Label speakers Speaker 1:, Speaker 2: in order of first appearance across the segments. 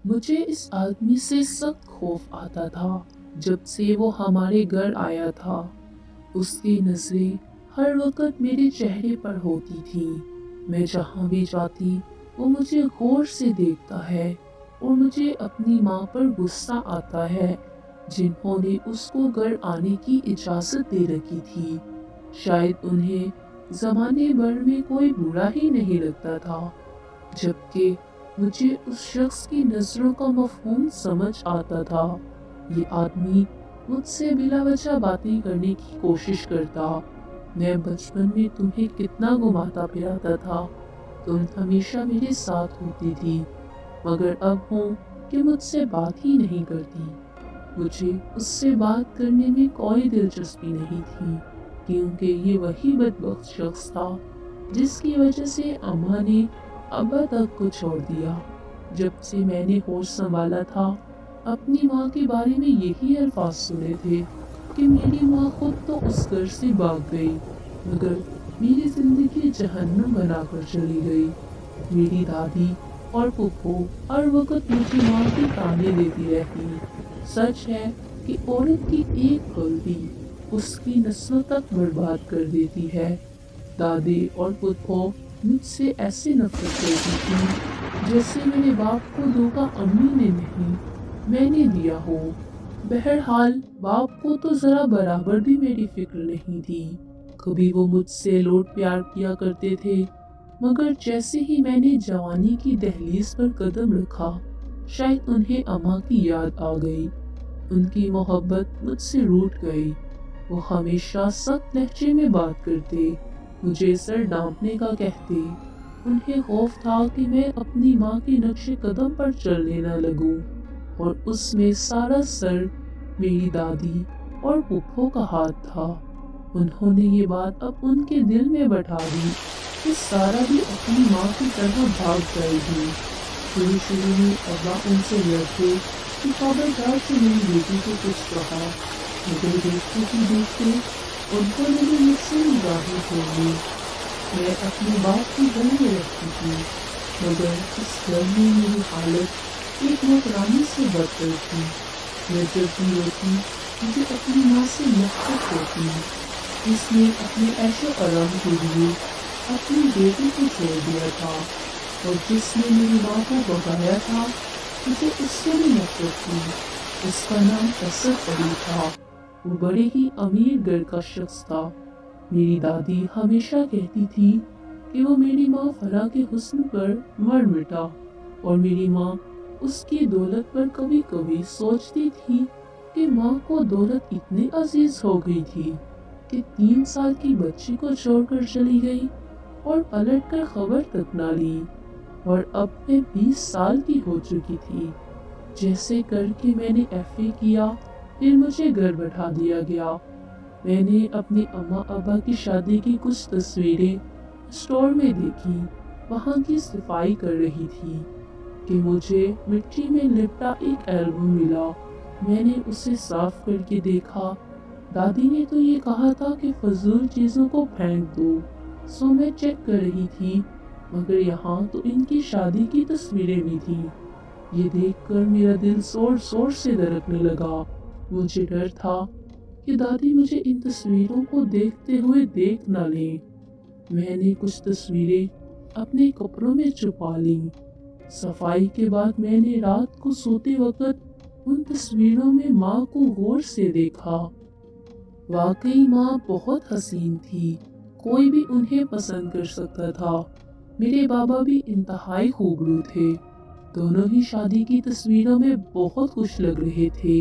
Speaker 1: मुझे इस आदमी से सख्त खौफ आता था जब से वो हमारे घर आया था। उसकी नजरें हर वक्त मेरे चेहरे पर होती थी। मैं जहाँ भी जाती वो मुझे गौर से देखता है और मुझे अपनी माँ पर गुस्सा आता है जिन्होंने उसको घर आने की इजाज़त दे रखी थी। शायद उन्हें ज़माने भर में कोई बुरा ही नहीं लगता था, जबकि मुझे उस शख्स की नज़रों का मफ़हूम समझ आता था। ये आदमी मुझसे बिला वजह बातें करने की कोशिश करता। मैं बचपन में तुम्हें कितना घुमाता फिराता था, तुम हमेशा मेरे साथ होती थी, मगर अब हूँ कि मुझसे बात ही नहीं करती। मुझे उससे बात करने में कोई दिलचस्पी नहीं थी, क्योंकि ये वही बदबख्त शख्स था जिसकी वजह से अम्मा ने अब्बा तक को छोड़ दिया। जब से मैंने होश संभाला था, अपनी माँ के बारे में यही अल्फाज सुने थे कि मेरी माँ खुद तो उस घर से भाग गई, मगर मेरी जिंदगी जहन्नम बनाकर चली गई। मेरी दादी और फूफो हर वक्त मुझे माँ की ताने देती रहती। सच है कि औरत की एक गलती उसकी नस्लों तक बर्बाद कर देती है। दादी और फूफो मुझसे ऐसे नफरत करती थी जैसे मेरे बाप को धोखा अम्मी ने नहीं, मैंने दिया हो। बहरहाल बाप को तो जरा बराबर भी मेरी फिक्र नहीं थी। कभी वो मुझसे लोट प्यार किया करते थे, मगर जैसे ही मैंने जवानी की दहलीज पर कदम रखा, शायद उन्हें अम्मा की याद आ गई। उनकी मोहब्बत मुझसे रूठ गई। वो हमेशा सख्त लहजे में बात करते, मुझे सर डांपने का कहते। उन्हें खौफ था कि मैं अपनी माँ के नक्शे कदम पर चलने न लगूं, और उसमें सारा सर मेरी दादी और फूफो का हाथ था। उन्होंने ये बात अब उनके दिल में बैठा दी कि सारा भी अपनी माँ की तरह भाग जाएगी। शुरू में अब्बा उनसे लड़ते कि खबरदार से मेरी बेटी को कुछ कहा, मगर देखते ही देखते उन्होंने भी मुझसे निगाहें छोड़ ली। मैं अपनी बात की घर में रहती थी, मगर इस घर में मेरी हालत एक नौकरानी से बदतर थी। मैं जब भी रोती मुझे अपनी माँ से नफरत होती। इसने अपने ऐशो आराम के लिए अपनी बेटी को छोड़ दिया था, और जिसने मेरी माँ को भगाया था मुझे उससे भी नफरत थी। उसका नाम असद अली था। वो बड़े ही अमीर घर का शख्स था। मेरी दादी हमेशा कहती थी कि वो मेरी माँ फरा के हुस्न पर मर मिटा, और मेरी माँ उसकी दौलत पर कभी कभी सोचती थी कि माँ को दौलत इतनी अजीज हो गई थी कि 3 साल की बच्ची को छोड़कर चली गई और पलट कर खबर तक ना ली। और अब मैं 20 साल की हो चुकी थी। जैसे करके मैंने एफए किया, फिर मुझे घर बैठा दिया गया। मैंने अपनी अम्मा अब्बा की शादी की कुछ तस्वीरें स्टोर में देखी। वहाँ की सफाई कर रही थी कि मुझे मिट्टी में लिपटा एक एल्बम मिला। मैंने उसे साफ करके देखा। दादी ने तो ये कहा था कि फजूल चीज़ों को फेंक दो, सो मैं चेक कर रही थी, मगर यहाँ तो इनकी शादी की तस्वीरें भी थी। ये देखकर मेरा दिल जोर जोर से धड़कने लगा। मुझे डर था कि दादी मुझे इन तस्वीरों को देखते हुए देख न लें। मैंने कुछ तस्वीरें अपने कपड़ों में छुपा ली। सफाई के बाद मैंने रात को सोते वक्त उन तस्वीरों में माँ को गौर से देखा। वाकई माँ बहुत हसीन थी, कोई भी उन्हें पसंद कर सकता था। मेरे बाबा भी इंतहाई खूबरू थे। दोनों ही शादी की तस्वीरों में बहुत खुश लग रहे थे।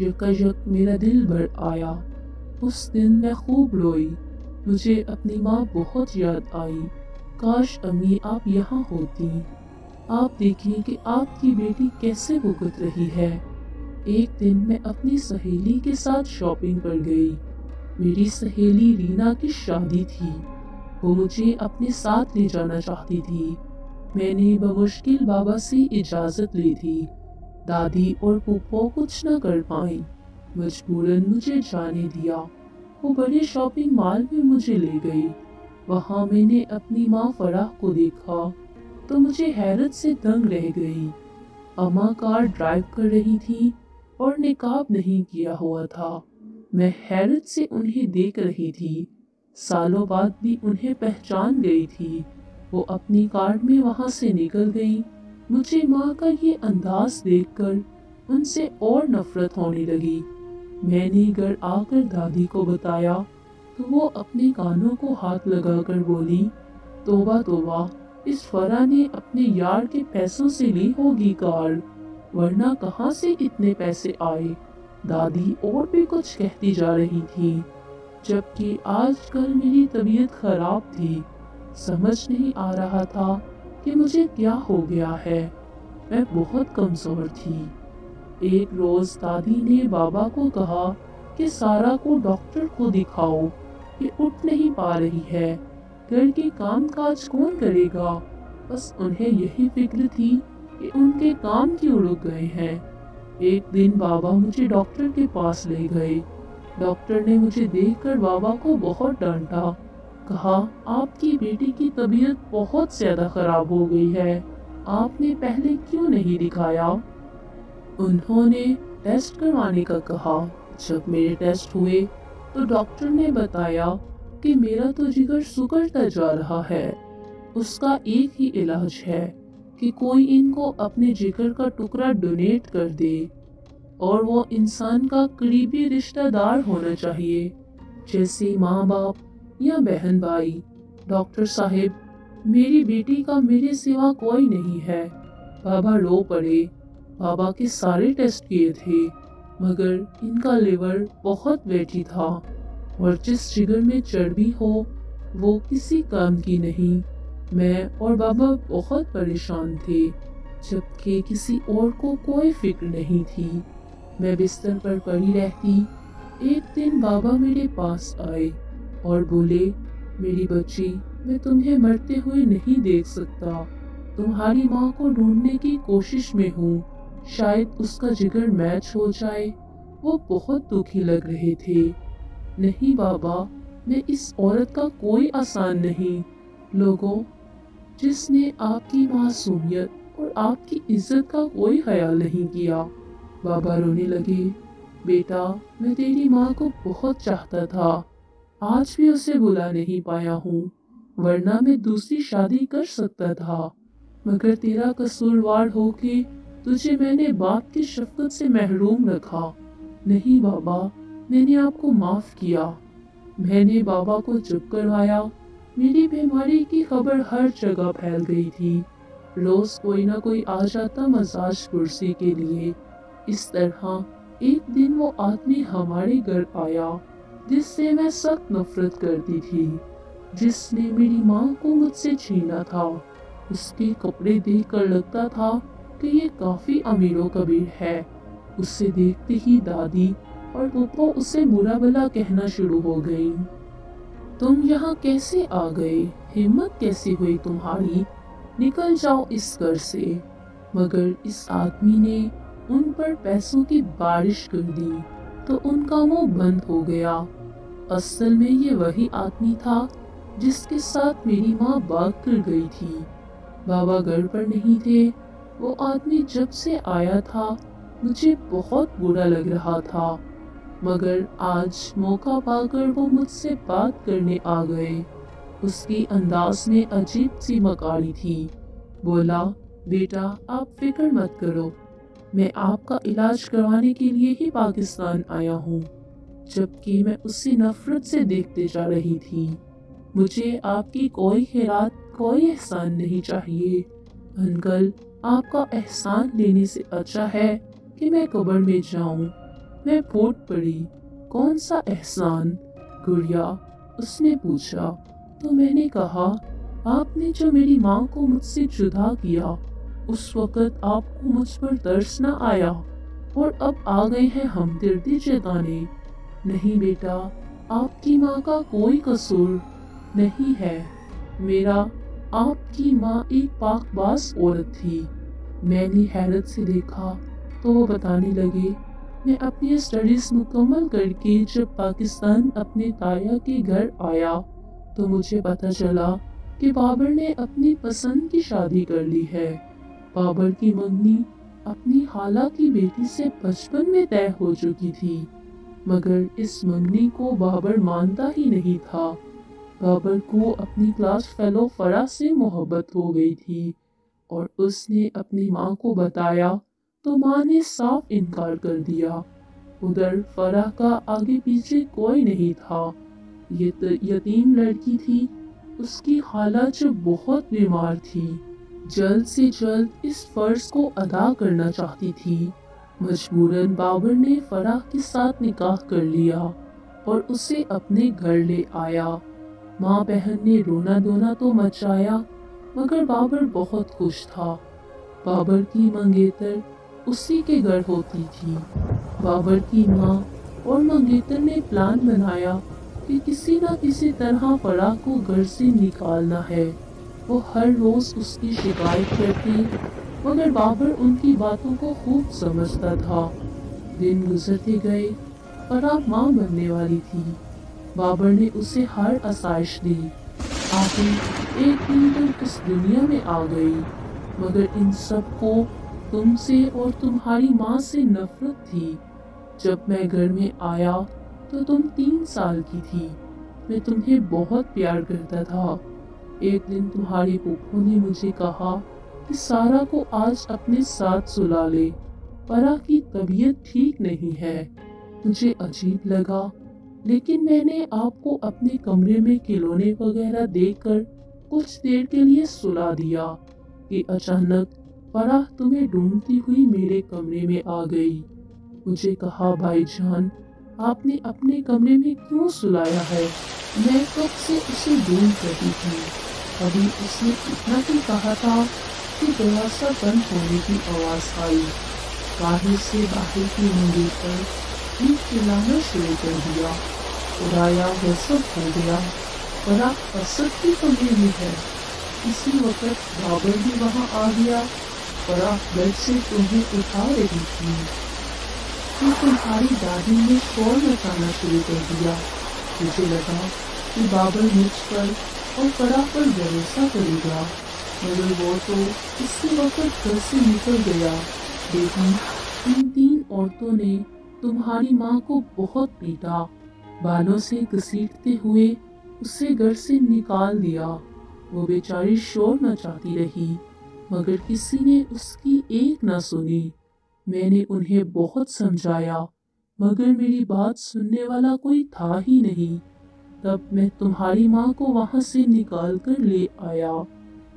Speaker 1: यकायक मेरा दिल भर आया। उस दिन मैं खूब रोई। मुझे अपनी माँ बहुत याद आई। काश अम्मी आप यहाँ होती। आप देखिए कि आपकी बेटी कैसे भुगत रही है। एक दिन मैं अपनी सहेली के साथ शॉपिंग पर गई। मेरी सहेली रीना की शादी थी। वो मुझे अपने साथ ले जाना चाहती थी। मैंने बमुश्किल बाबा से इजाज़त ली थी। दादी और फूफो कुछ न कर पाई, मजबूरन मुझे जाने दिया। वो बड़े शॉपिंग मॉल में मुझे ले गई। वहाँ मैंने अपनी माँ फराह को देखा तो मुझे हैरत से दंग रह गई। अम्मा कार ड्राइव कर रही थी और निकाब नहीं किया हुआ था। मैं हैरत से उन्हें देख रही थी। सालों बाद भी उन्हें पहचान गई थी। वो अपनी कार में वहां से निकल गई। मुझे माँ का ये अंदाज देखकर उनसे और नफरत होने लगी। मैंने घर आकर दादी को बताया तो वो अपने कानों को हाथ लगाकर बोली, तौबा तौबा, इस फरा ने अपने यार के पैसों से ली होगी कार, वरना कहाँ से इतने पैसे आए। दादी और भी कुछ कहती जा रही थी, जबकि आजकल मेरी तबीयत खराब थी। समझ नहीं आ रहा था कि मुझे क्या हो गया है। मैं बहुत कमजोर थी। एक रोज दादी ने बाबा को कहा कि सारा को डॉक्टर को दिखाओ, ये उठ नहीं पा रही है, घर के काम काज कौन करेगा। बस उन्हें यही फिक्र थी कि उनके काम क्यों रुक गए हैं। एक दिन बाबा मुझे डॉक्टर के पास ले गए। डॉक्टर ने मुझे देखकर बाबा को बहुत डांटा। कहा, आपकी बेटी की तबीयत बहुत ज्यादा खराब हो गई है, आपने पहले क्यों नहीं दिखाया। उन्होंने टेस्ट करवाने का कहा। जब मेरे टेस्ट हुए तो डॉक्टर ने बताया कि मेरा तो जिगर सुकड़ता जा रहा है। उसका एक ही इलाज है कि कोई इनको अपने जिगर का टुकड़ा डोनेट कर दे, और वो इंसान का करीबी रिश्तेदार होना चाहिए, जैसे माँ बाप या बहन भाई। डॉक्टर साहब, मेरी बेटी का मेरे सिवा कोई नहीं है। बाबा रो पड़े। बाबा के सारे टेस्ट किए थे, मगर इनका लिवर बहुत वेटी था, और जिस जिगर में चर्बी हो वो किसी काम की नहीं। मैं और बाबा बहुत परेशान थे, जबकि किसी और को कोई फिक्र नहीं थी। मैं बिस्तर पर पड़ी रहती। एक दिन बाबा मेरे पास आए और बोले, मेरी बच्ची, मैं तुम्हें मरते हुए नहीं देख सकता। तुम्हारी माँ को ढूंढने की कोशिश में हूँ, शायद उसका जिगर मैच हो जाए। वो बहुत दुखी लग रहे थे। नहीं बाबा, मैं इस औरत का कोई आसान नहीं। लोगों, जिसने आपकी मासूमियत और आपकी इज्जत का कोई ख्याल नहीं किया। बाबा रोने लगे। बेटा, मैं तेरी माँ को बहुत चाहता था, आज भी उसे बुला नहीं पाया हूँ, वरना मैं दूसरी शादी कर सकता था, मगर तेरा कसूरवार होके तुझे मैंने बाप की शफकत से महरूम रखा। नहीं बाबा, मैंने आपको माफ किया। मैंने बाबा को चुप करवाया। मेरी बीमारी की खबर हर जगह फैल गई थी। रोज कोई ना कोई आ जाता मसाज कुर्सी के लिए। इस तरह एक दिन वो आदमी हमारे घर आया, जिससे मैं सख्त नफरत करती थी, जिसने मेरी माँ को मुझसे छीना था। उसके कपड़े देखकर लगता था कि ये काफी अमीरों कबीर है। उसे देखते ही दादी और फूफो उसे बुरा भला कहना शुरू हो गई। तुम यहाँ कैसे आ गए? हिम्मत कैसी हुई तुम्हारी? निकल जाओ इस घर से। मगर इस आदमी ने उन पर पैसों की बारिश कर दी तो उनका मुंह बंद हो गया। असल में ये वही आदमी था जिसके साथ मेरी माँ भाग कर गई थी। बाबा घर पर नहीं थे। वो आदमी जब से आया था मुझे बहुत बुरा लग रहा था, मगर आज मौका पाकर वो मुझसे बात करने आ गए। उसकी अंदाज में अजीब सी मकारी थी। बोला, बेटा आप फिक्र मत करो, मैं आपका इलाज करवाने के लिए ही पाकिस्तान आया हूँ। जबकि मैं उसे नफरत से देखते जा रही थी। मुझे आपकी कोई खैरात, कोई एहसान नहीं चाहिए। अंकल, आपका एहसान लेने से अच्छा है कि मैं कब्र में जाऊं। मैं फूट पड़ी। कौन सा एहसान गुड़िया? उसने पूछा। तो मैंने कहा, आपने जो मेरी माँ को मुझसे जुदा किया, उस वक़्त आपको मुझ पर तरस न आया, और अब आ गए हैं हमदर्दी जताने। नहीं बेटा, आपकी माँ का कोई कसूर नहीं है। मेरा आपकी माँ एक पाकबाज औरत थी। मैंने हैरत से देखा तो वो बताने लगे, मैं अपनी स्टडीज मुकम्मल करके जब पाकिस्तान अपने ताया के घर आया तो मुझे पता चला कि बाबर ने अपनी पसंद की शादी कर ली है। बाबर की मंगनी अपनी खाला की बेटी से बचपन में तय हो चुकी थी, मगर इस मंगनी को बाबर मानता ही नहीं था। बाबर को अपनी क्लास फेलो फराह से मोहब्बत हो गई थी और उसने अपनी माँ को बताया तो माँ ने साफ इनकार कर दिया। उधर फराह का आगे पीछे कोई नहीं था। ये यतीम लड़की थी। उसकी खाला जो बहुत बीमार थी, जल्द से जल्द इस फर्ज को अदा करना चाहती थी। मजबूरन बाबर ने फराह के साथ निकाह कर लिया और उसे अपने घर ले आया। माँ बहन ने रोना धोना तो मचाया, मगर बाबर बहुत खुश था। बाबर की मंगेतर उसी के घर होती थी। बाबर की माँ और मंगेतर ने प्लान बनाया कि किसी न किसी तरह फराह को घर से निकालना है। वो हर रोज उसकी शिकायत करती, मगर बाबर उनकी बातों को खूब समझता था। दिन गुजरते गए। फराह माँ बनने वाली थी। बाबर ने उसे हर आसाइश दी। आखिर एक दिन तुम इस दुनिया में आ गई, मगर इन सब को तुमसे और तुम्हारी माँ से नफरत थी। जब मैं घर में आया तो तुम 3 साल की थी। मैं तुम्हें बहुत प्यार करता था। एक दिन तुम्हारी फूफो ने मुझे कहा कि सारा को आज अपने साथ सुला ले, फराह की तबीयत ठीक नहीं है। मुझे अजीब लगा, लेकिन मैंने आपको अपने कमरे में खिलौने वगैरह देकर कुछ देर के लिए सुला दिया कि अचानक फराह तुम्हें ढूंढती हुई मेरे कमरे में आ गई। मुझे कहा, भाईजान, आपने अपने कमरे में क्यों सुलाया है? मैं कब से उसे ढूंढ रही थी। अभी उसने इतना ही कहा था कि दरवाजा बंद होने की आवाज आई। बाहर से बाहर की मंगेतर भी चिल्लाना शुरू कर दिया। उड़ाया गजब हो गया। फराह असद की कमरे में है। इसी वक्त बाबर भी वहां आ गया। फराह बेड से तुम्हें उठा रही थी कि तुम्हारी दादी ने शोर मचाना शुरू कर दिया। मुझे लगा कि बाबर मुझ पर और फराह पर भरोसा करेगा, मगर वो तो इसी वक्त घर से निकल गया। देखी, इन 3 औरतों ने तुम्हारी माँ को बहुत पीटा, बालों से घसीटते हुए उसे घर से निकाल दिया। वो बेचारी शोर मचाती रही, मगर किसी ने उसकी एक न सुनी। मैंने उन्हें बहुत समझाया, मगर मेरी बात सुनने वाला कोई था ही नहीं। तब मैं तुम्हारी माँ को वहां से निकाल कर ले आया,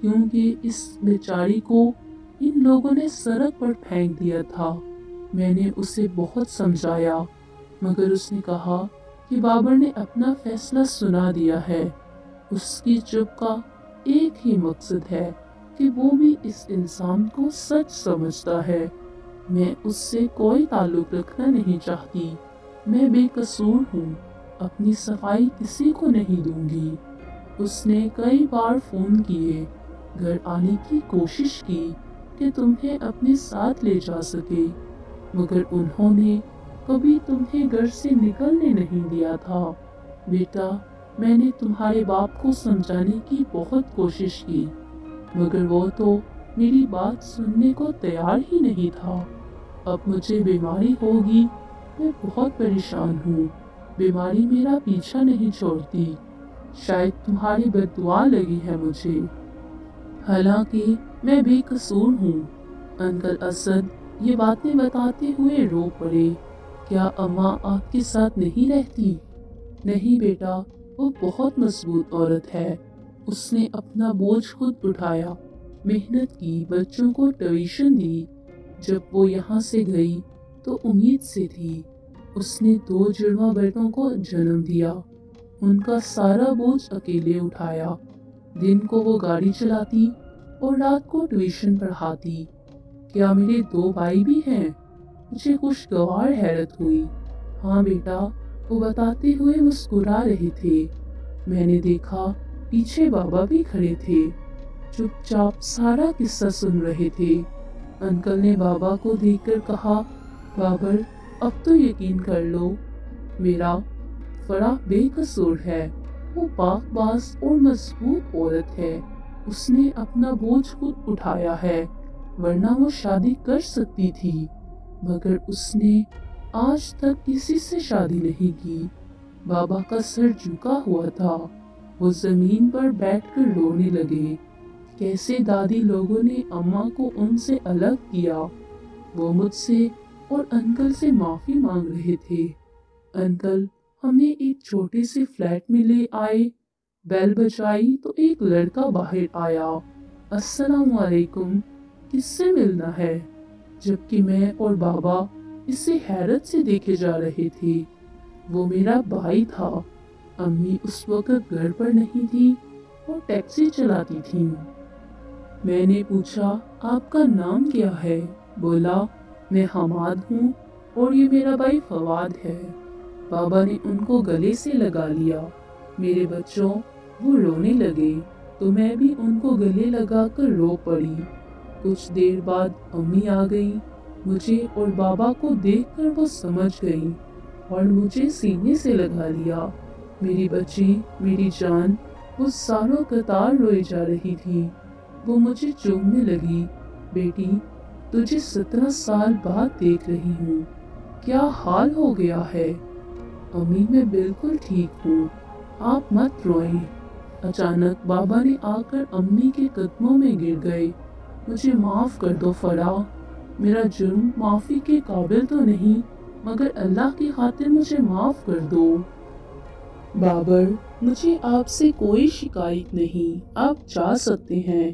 Speaker 1: क्योंकि इस बेचारी को इन लोगों ने सड़क पर फेंक दिया था। मैंने उसे बहुत समझाया, मगर उसने कहा कि बाबर ने अपना फैसला सुना दिया है। उसकी चुप का एक ही मकसद है कि वो भी इस इंसान को सच समझता है। मैं उससे कोई ताल्लुक रखना नहीं चाहती। मैं बेकसूर हूँ। अपनी सफाई किसी को नहीं दूंगी। उसने कई बार फोन किए, घर आने की कोशिश की कि तुम्हें अपने साथ ले जा सके, मगर उन्होंने कभी तुम्हें घर से निकलने नहीं दिया था। बेटा, मैंने तुम्हारे बाप को समझाने की बहुत कोशिश की, मगर वो तो मेरी बात सुनने को तैयार ही नहीं था। अब मुझे बीमारी होगी। मैं बहुत परेशान हूँ। बीमारी मेरा पीछा नहीं छोड़ती। शायद तुम्हारी बद्दुआ लगी है मुझे। हालांकि मैं बेकसूर हूँ। अंकल असद ये बातें बताते हुए रो पड़े। क्या अम्मा आपके साथ नहीं रहती? नहीं बेटा, वो बहुत मजबूत औरत है। उसने अपना बोझ खुद उठाया, मेहनत की, बच्चों को ट्यूशन दी। जब वो यहाँ से गई तो उम्मीद से थी। उसने 2 जुड़वा बेटों को जन्म दिया। उनका सारा बोझ अकेले उठाया। दिन को वो गाड़ी चलाती और रात को ट्यूशन पढ़ाती। क्या मेरे 2 भाई भी हैं? मुझे खुशगवार हैरत हुई। हाँ बेटा, वो बताते हुए मुस्कुरा रहे थे। मैंने देखा पीछे बाबा भी खड़े थे, चुपचाप सारा किस्सा सुन रहे थे। अंकल ने बाबा को देखकर कहा, बाबर, अब तो यकीन कर लो, मेरा फराह बेकसूर है। वो पाकबाज और मजबूत औरत है। उसने अपना बोझ खुद उठाया है। ورنہ وہ شادی کر سکتی تھی، مگر اس نے آج تک کسی سے شادی نہیں کی۔ بابا کا سر جھکا ہوا تھا، وہ زمین پر بیٹھ کر رونے لگے۔ کیسے دادی لوگوں نے اماں کو ان سے الگ کیا۔ وہ مجھ سے اور انکل سے معافی مانگ رہے تھے۔ انکل ہمیں ایک چھوٹے سے فلیٹ میں لے آئے۔ بیل بجائی تو ایک لڑکا باہر آیا۔ السلام علیکم، کس سے ملنا ہے؟ جبکہ میں اور بابا اسے حیرت سے دیکھے جا رہے تھے۔ وہ میرا بھائی تھا۔ امی اس وقت گھر پر نہیں تھی، وہ ٹیکسی چلاتی تھیں۔ میں نے پوچھا آپ کا نام کیا ہے؟ بولا میں حماد ہوں اور یہ میرا بھائی فواد ہے۔ بابا نے ان کو گلے سے لگا لیا۔ میرے بچوں، وہ رونے لگے تو میں بھی ان کو گلے لگا کر رو پڑی۔ کچھ دیر بعد امی آ گئی۔ مجھے اور بابا کو دیکھ کر وہ سمجھ گئی اور مجھے سینے سے لگا لیا۔ میری بچی، میری جان، وہ سالوں قطار روئی جا رہی تھی۔ وہ مجھے چومنے لگی۔ بیٹی، تجھے 17 سال بعد دیکھ رہی ہوں، کیا حال ہو گیا ہے؟ امی میں بالکل ٹھیک ہوں، آپ مت روئیں۔ اچانک بابا نے آ کر امی کے قدموں میں گر گئے۔ مجھے معاف کر دو فرح، میرا جرم معافی کے قابل تو نہیں، مگر اللہ کی خاطر مجھے معاف کر دو۔ بابر، مجھے آپ سے کوئی شکایت نہیں، آپ جا سکتے ہیں۔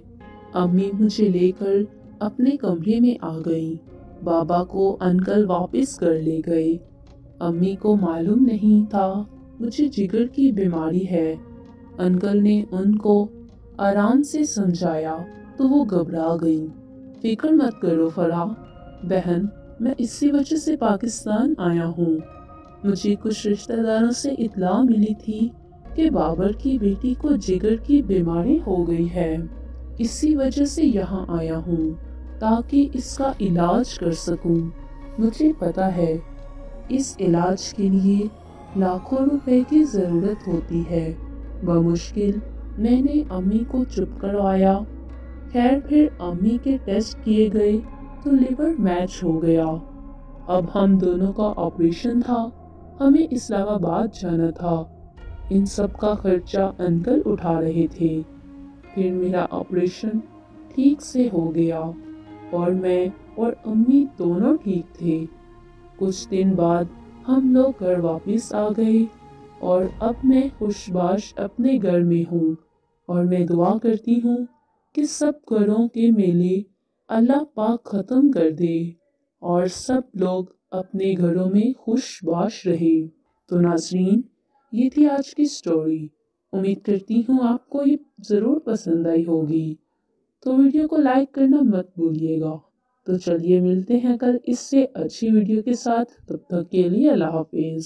Speaker 1: امی مجھے لے کر اپنے کمرے میں آ گئی۔ بابا کو انکل واپس کر لے گئے۔ امی کو معلوم نہیں تھا مجھے جگر کی بیماری ہے۔ انکل نے ان کو آرام سے سمجھایا تو وہ گھبرا گئی۔ فکر مت کرو فرح بہن، میں اسی وجہ سے پاکستان آیا ہوں۔ مجھے کچھ رشتہ داروں سے اطلاع ملی تھی کہ بابر کی بیٹی کو جگر کی بیماری ہو گئی ہے۔ اسی وجہ سے یہاں آیا ہوں تاکہ اس کا علاج کر سکوں۔ مجھے پتا ہے اس علاج کے لیے لاکھوں روپے کی ضرورت ہوتی ہے۔ بمشکل میں نے امی کو چپ کروایا۔ خیر پھر امی کے ٹیسٹ کیے گئے تو لیور میچ ہو گیا۔ اب ہم دونوں کا آپریشن تھا۔ ہمیں اسلام آباد جانا تھا۔ ان سب کا خرچہ انکل اٹھا رہے تھے۔ پھر میرا آپریشن ٹھیک سے ہو گیا اور میں اور امی دونوں ٹھیک تھے۔ کچھ دن بعد ہم لوگ گھر واپس آ گئے اور اب میں خوش باش اپنے گھر میں ہوں اور میں دعا کرتی ہوں کہ سب گھروں کے میلے اللہ پاک ختم کر دے اور سب لوگ اپنے گھروں میں خوش باش رہے۔ تو ناظرین، یہ تھی آج کی سٹوری۔ امید کرتی ہوں آپ کو یہ ضرور پسند آئی ہوگی، تو ویڈیو کو لائک کرنا مت بھولیے گا۔ تو چلیے ملتے ہیں کل اس سے اچھی ویڈیو کے ساتھ، تب تک کے لیے اللہ حافظ۔